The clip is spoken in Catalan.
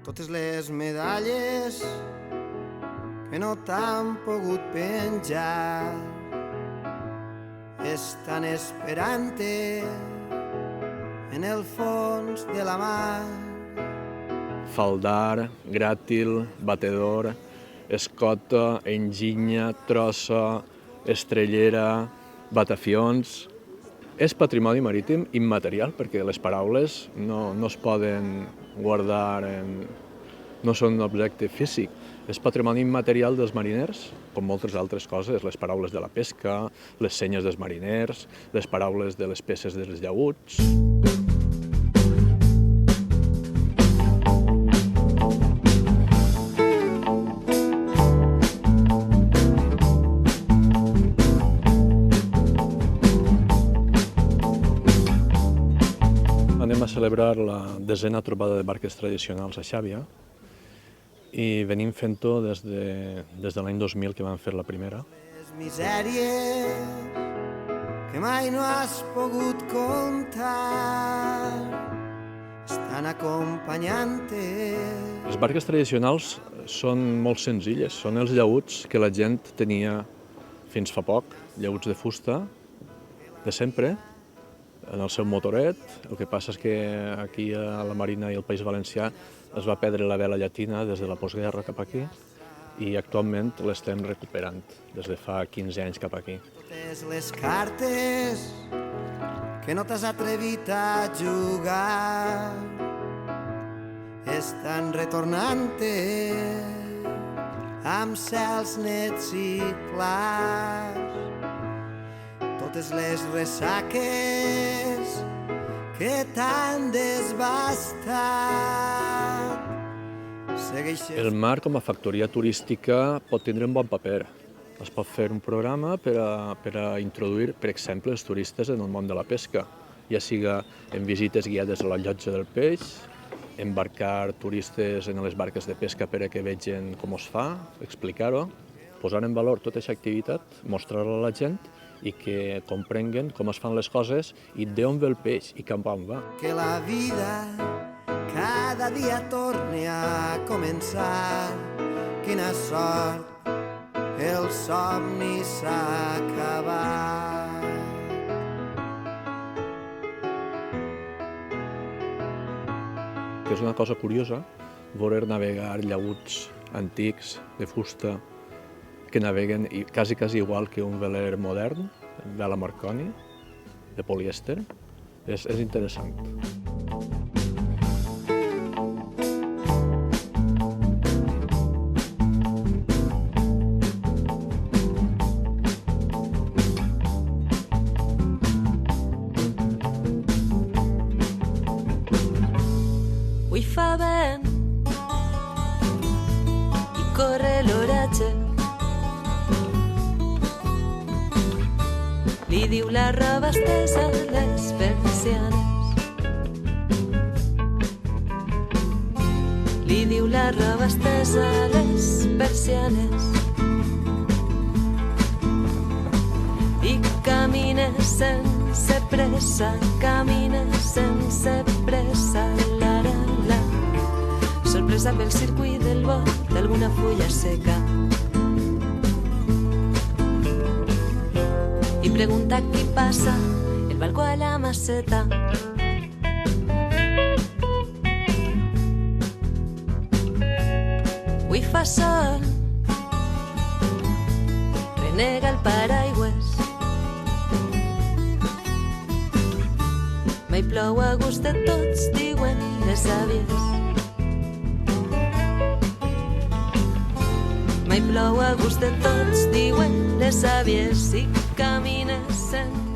totes les medalles que no t'han pogut penjar estan esperant-te en el fons de la mar. Faldar, gràtil, batedor, escota, enginya, trossa, estrellera, batafions. És patrimoni marítim immaterial perquè les paraules no es poden guardar, no són un objecte físic. És patrimoni immaterial dels mariners, com moltes altres coses, les paraules de la pesca, les senyes dels mariners, les paraules de les peces dels llaüts. Anem a celebrar la 10a trobada de barques tradicionals a Xàbia i venim fent-ho des de l'any 2000 que vam fer la primera. Les misèries que mai no has pogut contar estan acompanyant-te. Les barques tradicionals són molt senzilles, són els llaüts que la gent tenia fins fa poc, llaüts de fusta, de sempre, en el seu motoret. El que passa és que aquí a la Marina i al País Valencià es va perdre la vela llatina des de la postguerra cap aquí i actualment l'estem recuperant des de fa 15 anys cap aquí. Totes les cartes que no t'has atrevit a jugar estan retornant-te amb cels nets i clars. Totes les ressaques que t'han desbastat segueixes... El mar com a factoria turística pot tindre un bon paper. Es pot fer un programa per a introduir, per exemple, els turistes en el món de la pesca, ja siga en visites guiades a la llotja del peix, embarcar turistes en les barques de pesca per a que vegin com es fa, explicar-ho, posar en valor tota aquesta activitat, mostrar-la a la gent i que comprenguen com es fan les coses i d'on ve el peix i cap on va. Que la vida cada dia torni a començar. Quina sort, el somni s'ha acabat. És una cosa curiosa veure navegar llaüts antics de fusta que naveguen quasi igual que un veler modern, vela Marconi, de polièster. És interessant. Avui fa vent i corre l'oratge. Li diu la roba estesa a les persianes. Li diu la roba estesa a les persianes. I camina sense pressa, camina sense pressa, la. Sorpresa pel circuit del vot d'alguna fulla seca. I pregunta qui passa el balcó a la maceta. Avui fa sol, renega el paraigües. Mai plou a gust de tots, diuen les àvies. Mai plou a gust de tots, diuen les àvies, i camines sense